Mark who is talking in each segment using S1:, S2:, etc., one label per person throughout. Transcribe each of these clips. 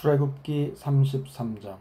S1: 출애굽기 33장.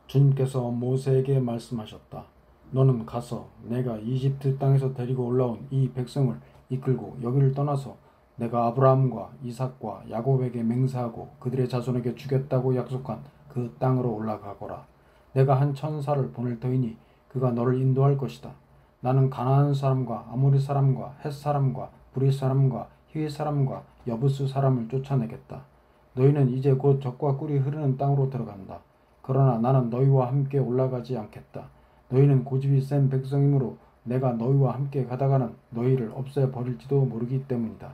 S1: 주님께서 모세에게 말씀하셨다. 너는 가서 내가 이집트 땅에서 데리고 올라온 이 백성을 이끌고 여기를 떠나서 내가 아브라함과 이삭과 야곱에게 맹세하고 그들의 자손에게 주겠다고 약속한 그 땅으로 올라가거라. 내가 한 천사를 보낼 터이니 그가 너를 인도할 것이다. 나는 가나안 사람과 아모리 사람과 헷 사람과 브릿 사람과 히윗 사람과 여부스 사람을 쫓아내겠다. 너희는 이제 곧 젖과 꿀이 흐르는 땅으로 들어간다. 그러나 나는 너희와 함께 올라가지 않겠다. 너희는 고집이 센 백성이므로 내가 너희와 함께 가다가는 너희를 없애버릴지도 모르기 때문이다.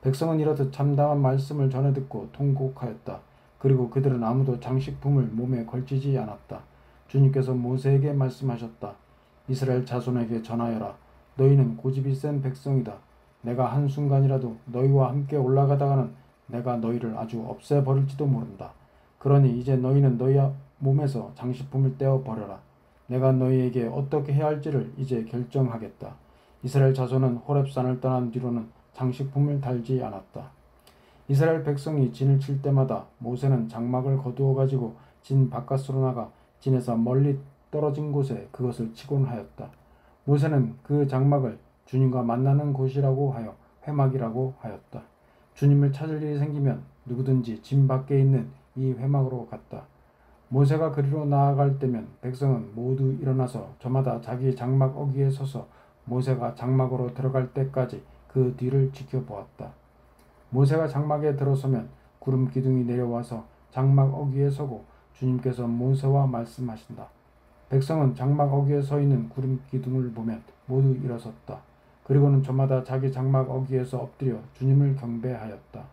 S1: 백성은 이렇듯 참담한 말씀을 전해 듣고 통곡하였다. 그리고 그들은 아무도 장식품을 몸에 걸치지 않았다. 주님께서 모세에게 말씀하셨다. 이스라엘 자손에게 전하여라. 너희는 고집이 센 백성이다. 내가 한순간이라도 너희와 함께 올라가다가는 내가 너희를 아주 없애버릴지도 모른다. 그러니 이제 너희는 너희 몸에서 장식품을 떼어 버려라. 내가 너희에게 어떻게 해야 할지를 이제 결정하겠다. 이스라엘 자손은 호렙산을 떠난 뒤로는 장식품을 달지 않았다. 이스라엘 백성이 진을 칠 때마다 모세는 장막을 거두어 가지고 진 바깥으로 나가 진에서 멀리 떨어진 곳에 그것을 치곤 하였다. 모세는 그 장막을 주님과 만나는 곳이라고 하여 회막이라고 하였다. 주님을 찾을 일이 생기면 누구든지 진 밖에 있는 이 회막으로 갔다. 모세가 그리로 나아갈 때면 백성은 모두 일어나서 저마다 자기 장막 어귀에 서서 모세가 장막으로 들어갈 때까지 그 뒤를 지켜보았다. 모세가 장막에 들어서면 구름 기둥이 내려와서 장막 어귀에 서고 주님께서 모세와 말씀하신다. 백성은 장막 어귀에 서 있는 구름 기둥을 보면 모두 일어섰다. 그리고는 저마다 자기 장막 어귀에서 엎드려 주님을 경배하였다.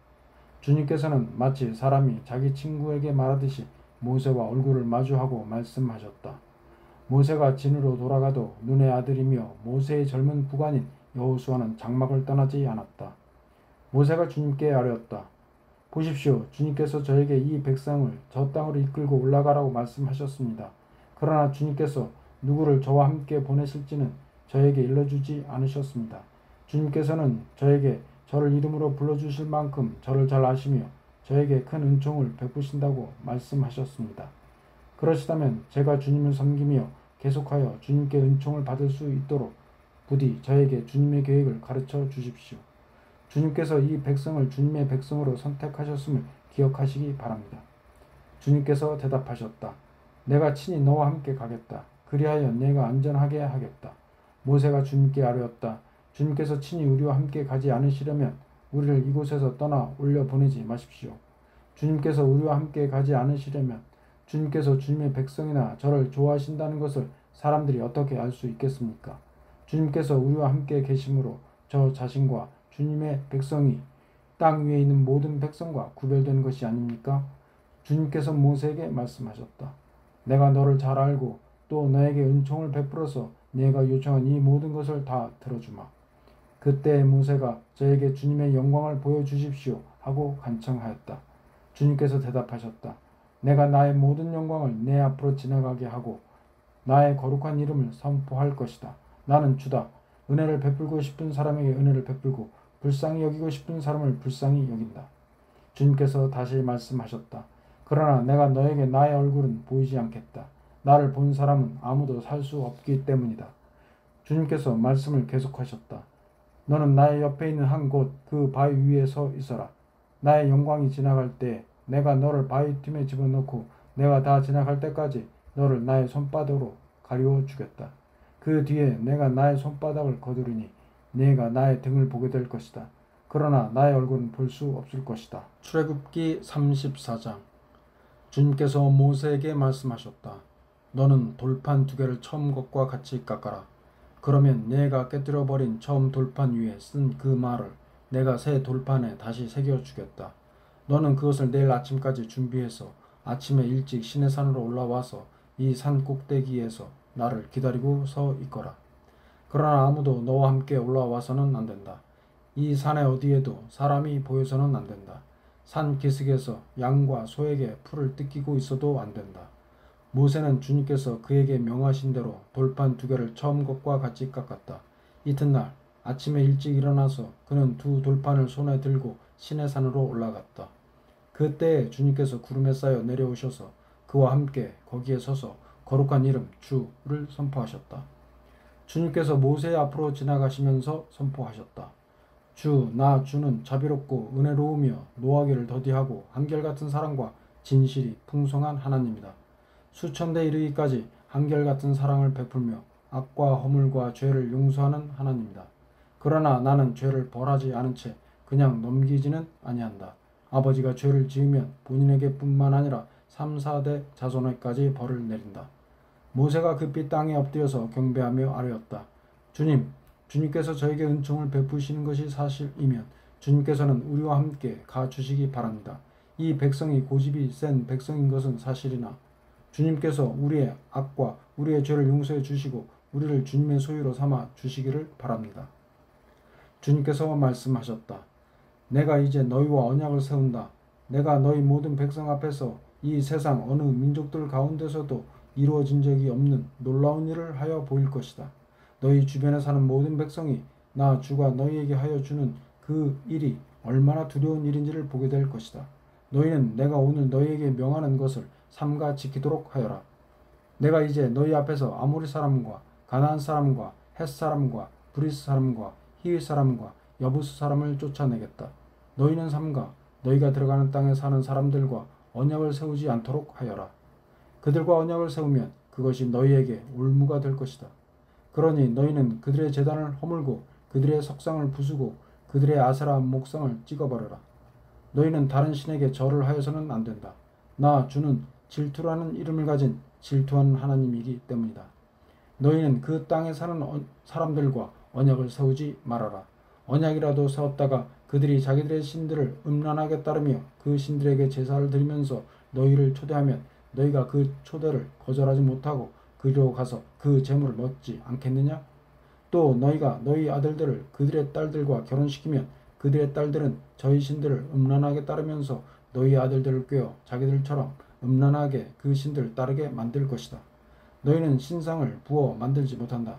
S1: 주님께서는 마치 사람이 자기 친구에게 말하듯이 모세와 얼굴을 마주하고 말씀하셨다. 모세가 진으로 돌아가도 눈의 아들이며 모세의 젊은 부관인 여호수아는 장막을 떠나지 않았다. 모세가 주님께 아뢰었다. 보십시오. 주님께서 저에게 이 백성을 저 땅으로 이끌고 올라가라고 말씀하셨습니다. 그러나 주님께서 누구를 저와 함께 보내실지는 저에게 일러주지 않으셨습니다. 주님께서는 저에게 저를 이름으로 불러주실 만큼 저를 잘 아시며 저에게 큰 은총을 베푸신다고 말씀하셨습니다. 그러시다면 제가 주님을 섬기며 계속하여 주님께 은총을 받을 수 있도록 부디 저에게 주님의 계획을 가르쳐 주십시오. 주님께서 이 백성을 주님의 백성으로 선택하셨음을 기억하시기 바랍니다. 주님께서 대답하셨다. 내가 친히 너와 함께 가겠다. 그리하여 내가 안전하게 하겠다. 모세가 주님께 아뢰었다. 주님께서 친히 우리와 함께 가지 않으시려면 우리를 이곳에서 떠나 올려보내지 마십시오. 주님께서 우리와 함께 가지 않으시려면 주님께서 주님의 백성이나 저를 좋아하신다는 것을 사람들이 어떻게 알 수 있겠습니까? 주님께서 우리와 함께 계심으로 저 자신과 주님의 백성이 땅 위에 있는 모든 백성과 구별되는 것이 아닙니까? 주님께서 모세에게 말씀하셨다. 내가 너를 잘 알고 또 너에게 은총을 베풀어서 네가 요청한 이 모든 것을 다 들어주마. 그때 모세가 저에게 주님의 영광을 보여주십시오 하고 간청하였다. 주님께서 대답하셨다. 내가 나의 모든 영광을 내 앞으로 지나가게 하고 나의 거룩한 이름을 선포할 것이다. 나는 주다. 은혜를 베풀고 싶은 사람에게 은혜를 베풀고 불쌍히 여기고 싶은 사람을 불쌍히 여긴다. 주님께서 다시 말씀하셨다. 그러나 내가 너에게 나의 얼굴은 보이지 않겠다. 나를 본 사람은 아무도 살 수 없기 때문이다. 주님께서 말씀을 계속하셨다. 너는 나의 옆에 있는 한 곳 그 바위 위에 서 있어라. 나의 영광이 지나갈 때 내가 너를 바위 틈에 집어넣고 내가 다 지나갈 때까지 너를 나의 손바닥으로 가리워 주겠다. 그 뒤에 내가 나의 손바닥을 거두리니 네가 나의 등을 보게 될 것이다. 그러나 나의 얼굴은 볼 수 없을 것이다. 출애굽기 34장. 주님께서 모세에게 말씀하셨다. 너는 돌판 2개를 처음 것과 같이 깎아라. 그러면 내가 깨뜨려버린 처음 돌판 위에 쓴 그 말을 내가 새 돌판에 다시 새겨주겠다. 너는 그것을 내일 아침까지 준비해서 아침에 일찍 시내산으로 올라와서 이 산 꼭대기에서 나를 기다리고 서 있거라. 그러나 아무도 너와 함께 올라와서는 안 된다. 이 산에 어디에도 사람이 보여서는 안 된다. 산 기슭에서 양과 소에게 풀을 뜯기고 있어도 안 된다. 모세는 주님께서 그에게 명하신 대로 돌판 2개를 처음 것과 같이 깎았다. 이튿날 아침에 일찍 일어나서 그는 2 돌판을 손에 들고 시내산으로 올라갔다. 그때에 주님께서 구름에 쌓여 내려오셔서 그와 함께 거기에 서서 거룩한 이름 주를 선포하셨다. 주님께서 모세 앞으로 지나가시면서 선포하셨다. 나 주는 자비롭고 은혜로우며 노하기를 더디하고 한결같은 사랑과 진실이 풍성한 하나님이다. 수천대 이르기까지 한결같은 사랑을 베풀며 악과 허물과 죄를 용서하는 하나님이다. 그러나 나는 죄를 벌하지 않은 채 그냥 넘기지는 아니한다. 아버지가 죄를 지으면 본인에게 뿐만 아니라 3, 4대 자손에까지 벌을 내린다. 모세가 급히 땅에 엎드려서 경배하며 아뢰었다. 주님께서 저에게 은총을 베푸시는 것이 사실이면 주님께서는 우리와 함께 가주시기 바랍니다. 이 백성이 고집이 센 백성인 것은 사실이나 주님께서 우리의 악과 우리의 죄를 용서해 주시고 우리를 주님의 소유로 삼아 주시기를 바랍니다. 주님께서 말씀하셨다. 내가 이제 너희와 언약을 세운다. 내가 너희 모든 백성 앞에서 이 세상 어느 민족들 가운데서도 이루어진 적이 없는 놀라운 일을 하여 보일 것이다. 너희 주변에 사는 모든 백성이 나 주가 너희에게 하여 주는 그 일이 얼마나 두려운 일인지를 보게 될 것이다. 너희는 내가 오늘 너희에게 명하는 것을 삼가 지키도록 하여라. 내가 이제 너희 앞에서 아모리 사람과 가나안 사람과 헷 사람과 브리스 사람과 히윗 사람과 여부스 사람을 쫓아내겠다. 너희는 삼가 너희가 들어가는 땅에 사는 사람들과 언약을 세우지 않도록 하여라. 그들과 언약을 세우면 그것이 너희에게 올무가 될 것이다. 그러니 너희는 그들의 제단을 허물고 그들의 석상을 부수고 그들의 아세라 목상을 찍어버려라. 너희는 다른 신에게 절을 하여서는 안 된다. 나 주는 질투라는 이름을 가진 질투하는 하나님이기 때문이다. 너희는 그 땅에 사는 사람들과 언약을 세우지 말아라. 언약이라도 세웠다가 그들이 자기들의 신들을 음란하게 따르며 그 신들에게 제사를 드리면서 너희를 초대하면 너희가 그 초대를 거절하지 못하고 그리로 가서 그 제물을 먹지 않겠느냐? 또 너희가 너희 아들들을 그들의 딸들과 결혼시키면 그들의 딸들은 저희 신들을 음란하게 따르면서 너희 아들들을 꾀어 자기들처럼 음란하게 그 신들을 따르게 만들 것이다. 너희는 신상을 부어 만들지 못한다.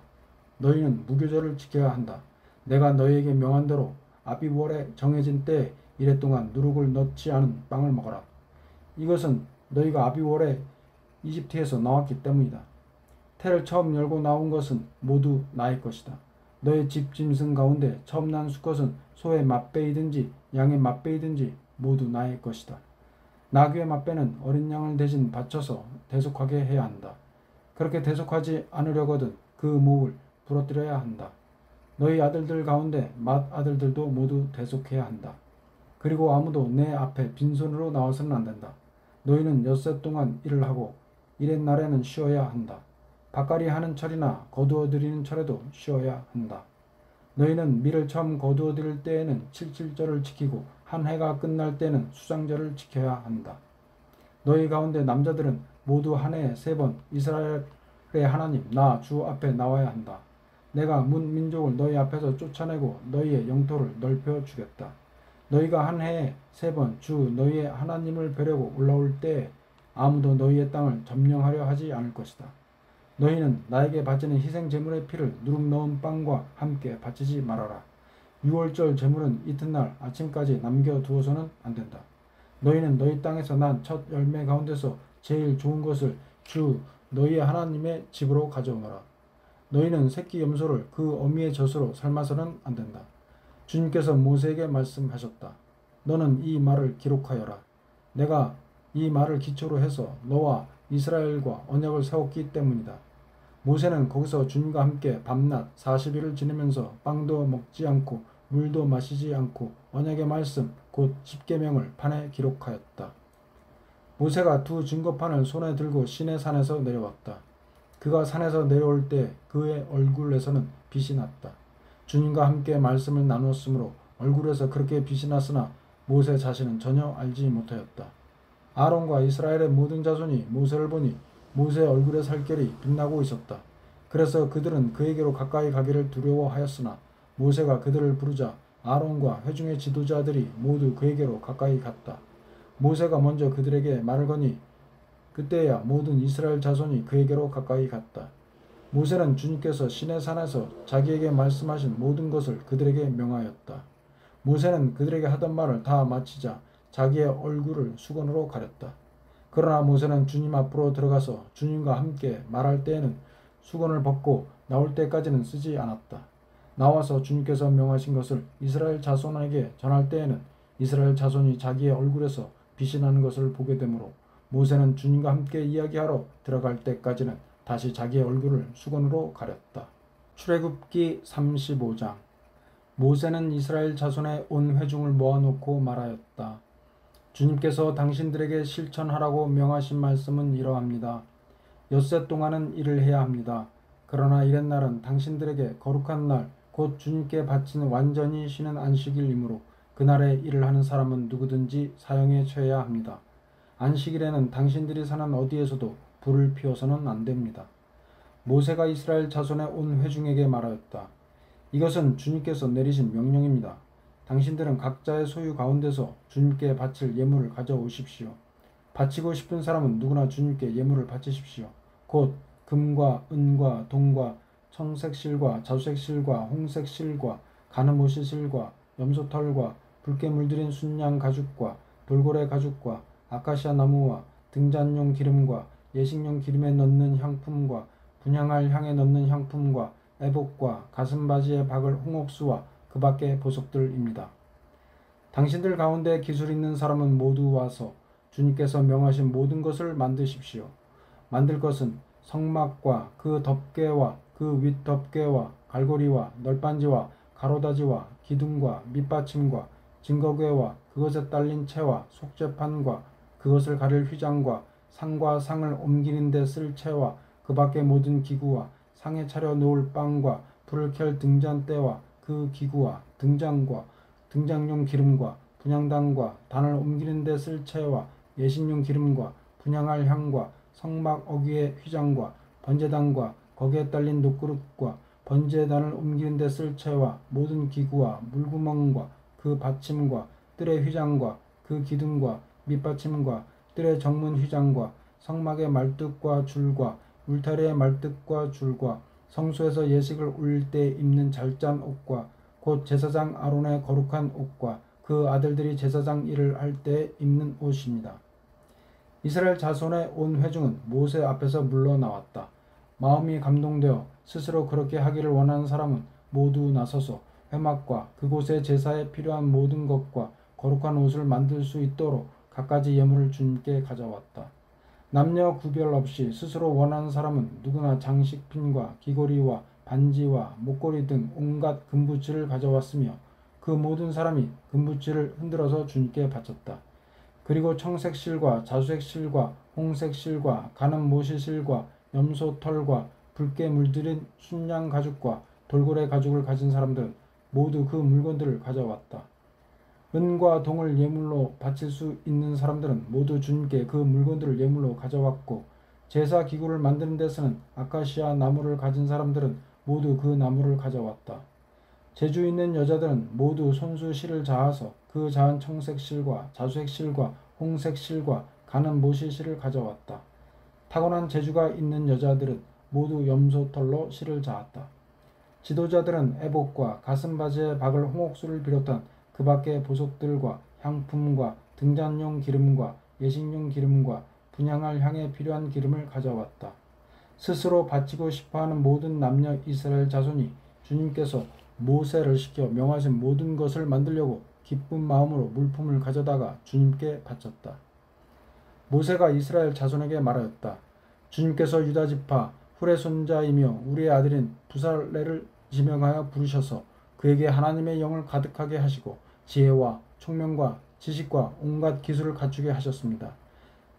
S1: 너희는 무교절을 지켜야 한다. 내가 너희에게 명한 대로 아비월에 정해진 때에 이랫동안 누룩을 넣지 않은 빵을 먹어라. 이것은 너희가 아비월에 이집트에서 나왔기 때문이다. 태를 처음 열고 나온 것은 모두 나의 것이다. 너의 집 짐승 가운데 처음 난 수컷은 소의 맛배이든지 양의 맛배이든지 모두 나의 것이다. 나귀의 맛배는 어린 양을 대신 바쳐서 대속하게 해야 한다. 그렇게 대속하지 않으려거든 그 목을 부러뜨려야 한다. 너희 아들들 가운데 맏아들들도 모두 대속해야 한다. 그리고 아무도 내 앞에 빈손으로 나와서는 안 된다. 너희는 엿새 동안 일을 하고 이렛 날에는 쉬어야 한다. 밭갈이 하는 철이나 거두어 들이는 철에도 쉬어야 한다. 너희는 밀을 처음 거두어 들일 때에는 칠칠절을 지키고 한 해가 끝날 때는 수장절을 지켜야 한다. 너희 가운데 남자들은 모두 한 해에 3번 이스라엘의 하나님 나 주 앞에 나와야 한다. 내가 문 민족을 너희 앞에서 쫓아내고 너희의 영토를 넓혀 주겠다. 너희가 한 해에 3번 주 너희의 하나님을 뵈려고 올라올 때에 아무도 너희의 땅을 점령하려 하지 않을 것이다. 너희는 나에게 바치는 희생 제물의 피를 누룩 넣은 빵과 함께 바치지 말아라. 6월절 제물은 이튿날 아침까지 남겨두어서는 안 된다. 너희는 너희 땅에서 난 첫 열매 가운데서 제일 좋은 것을 주 너희의 하나님의 집으로 가져오너라. 너희는 새끼 염소를 그 어미의 젖으로 삶아서는 안 된다. 주님께서 모세에게 말씀하셨다. 너는 이 말을 기록하여라. 내가 이 말을 기초로 해서 너와 이스라엘과 언약을 세웠기 때문이다. 모세는 거기서 주님과 함께 밤낮 40일을 지내면서 빵도 먹지 않고 물도 마시지 않고 언약의 말씀 곧 십계명을 판에 기록하였다. 모세가 2 증거판을 손에 들고 시내산에서 내려왔다. 그가 산에서 내려올 때 그의 얼굴에서는 빛이 났다. 주님과 함께 말씀을 나누었으므로 얼굴에서 그렇게 빛이 났으나 모세 자신은 전혀 알지 못하였다. 아론과 이스라엘의 모든 자손이 모세를 보니 모세의 얼굴의 살결이 빛나고 있었다. 그래서 그들은 그에게로 가까이 가기를 두려워하였으나 모세가 그들을 부르자 아론과 회중의 지도자들이 모두 그에게로 가까이 갔다. 모세가 먼저 그들에게 말을 거니 그때야 모든 이스라엘 자손이 그에게로 가까이 갔다. 모세는 주님께서 시내산에서 자기에게 말씀하신 모든 것을 그들에게 명하였다. 모세는 그들에게 하던 말을 다 마치자 자기의 얼굴을 수건으로 가렸다. 그러나 모세는 주님 앞으로 들어가서 주님과 함께 말할 때에는 수건을 벗고 나올 때까지는 쓰지 않았다. 나와서 주님께서 명하신 것을 이스라엘 자손에게 전할 때에는 이스라엘 자손이 자기의 얼굴에서 빛이 나는 것을 보게 되므로 모세는 주님과 함께 이야기하러 들어갈 때까지는 다시 자기의 얼굴을 수건으로 가렸다. 출애굽기 35장. 모세는 이스라엘 자손의 온 회중을 모아놓고 말하였다. 주님께서 당신들에게 실천하라고 명하신 말씀은 이러합니다. 엿새 동안은 일을 해야 합니다. 그러나 이렛날은 당신들에게 거룩한 날, 곧 주님께 바치는 완전히 쉬는 안식일이므로 그날에 일을 하는 사람은 누구든지 사형에 처해야 합니다. 안식일에는 당신들이 사는 어디에서도 불을 피워서는 안 됩니다. 모세가 이스라엘 자손의 온 회중에게 말하였다. 이것은 주님께서 내리신 명령입니다. 당신들은 각자의 소유 가운데서 주님께 바칠 예물을 가져오십시오. 바치고 싶은 사람은 누구나 주님께 예물을 바치십시오. 곧 금과 은과 동과 청색실과 자주색실과 홍색실과 가느모시실과 염소털과 붉게 물들인 순양 가죽과 돌고래 가죽과 아카시아 나무와 등잔용 기름과 예식용 기름에 넣는 향품과 분향할 향에 넣는 향품과 애복과 가슴바지에 박을 홍옥수와 그 밖의 보석들입니다. 당신들 가운데 기술 있는 사람은 모두 와서 주님께서 명하신 모든 것을 만드십시오. 만들 것은 성막과 그 덮개와 그 윗덮개와 갈고리와 널빤지와 가로다지와 기둥과 밑받침과 증거궤와 그것에 딸린 채와 속죄판과 그것을 가릴 휘장과 상과 상을 옮기는 데 쓸 채와 그 밖의 모든 기구와 상에 차려 놓을 빵과 불을 켤 등잔대와 그 기구와 등장과 등장용 기름과 분향단과 단을 옮기는 데 쓸 채와 예식용 기름과 분향할 향과 성막 어귀의 휘장과 번제단과 거기에 딸린 녹그릇과 번제단을 옮기는 데 쓸 채와 모든 기구와 물구멍과 그 받침과 뜰의 휘장과 그 기둥과 밑받침과 뜰의 정문 휘장과 성막의 말뚝과 줄과 울타리의 말뚝과 줄과 성소에서 예식을 올릴 때 입는 잘짠 옷과 곧 제사장 아론의 거룩한 옷과 그 아들들이 제사장 일을 할 때 입는 옷입니다. 이스라엘 자손의 온 회중은 모세 앞에서 물러나왔다. 마음이 감동되어 스스로 그렇게 하기를 원하는 사람은 모두 나서서 회막과 그곳의 제사에 필요한 모든 것과 거룩한 옷을 만들 수 있도록 갖가지 예물을 주님께 가져왔다. 남녀 구별 없이 스스로 원하는 사람은 누구나 장식핀과 귀고리와 반지와 목걸이 등 온갖 금부치를 가져왔으며 그 모든 사람이 금부치를 흔들어서 주님께 바쳤다. 그리고 청색실과 자주색실과 홍색실과 가늠모시실과 염소털과 붉게 물들인 순양 가죽과 돌고래 가죽을 가진 사람들은 모두 그 물건들을 가져왔다. 은과 동을 예물로 바칠 수 있는 사람들은 모두 주님께 그 물건들을 예물로 가져왔고 제사 기구를 만드는 데 쓰는 아카시아 나무를 가진 사람들은 모두 그 나무를 가져왔다. 재주 있는 여자들은 모두 손수 실을 자아서 그 자은 청색 실과 자주색 실과 홍색 실과 가는 모시 실을 가져왔다. 타고난 재주가 있는 여자들은 모두 염소털로 실을 자았다. 지도자들은 애복과 가슴바지에 박을 홍옥수를 비롯한 그 밖의 보석들과 향품과 등잔용 기름과 예식용 기름과 분향할 향에 필요한 기름을 가져왔다. 스스로 바치고 싶어하는 모든 남녀 이스라엘 자손이 주님께서 모세를 시켜 명하신 모든 것을 만들려고 기쁜 마음으로 물품을 가져다가 주님께 바쳤다. 모세가 이스라엘 자손에게 말하였다. 주님께서 유다 지파 훌의 손자이며 우리의 아들인 부살레를 지명하여 부르셔서 그에게 하나님의 영을 가득하게 하시고 지혜와 총명과 지식과 온갖 기술을 갖추게 하셨습니다.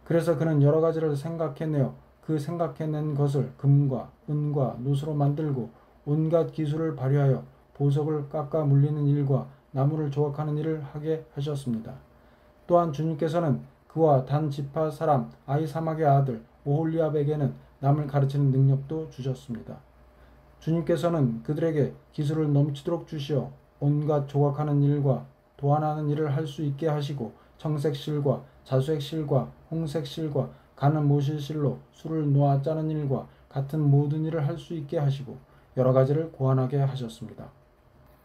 S1: 그래서 그는 여러 가지를 생각해내어 그 생각해낸 것을 금과 은과 노수로 만들고 온갖 기술을 발휘하여 보석을 깎아 물리는 일과 나무를 조각하는 일을 하게 하셨습니다. 또한 주님께서는 그와 단 지파 사람 아히사막의 아들 오홀리압에게는 남을 가르치는 능력도 주셨습니다. 주님께서는 그들에게 기술을 넘치도록 주시어 온갖 조각하는 일과 도안하는 일을 할 수 있게 하시고 청색실과 자수색실과 홍색실과 가는 모실실로 술을 놓아 짜는 일과 같은 모든 일을 할 수 있게 하시고 여러 가지를 고안하게 하셨습니다.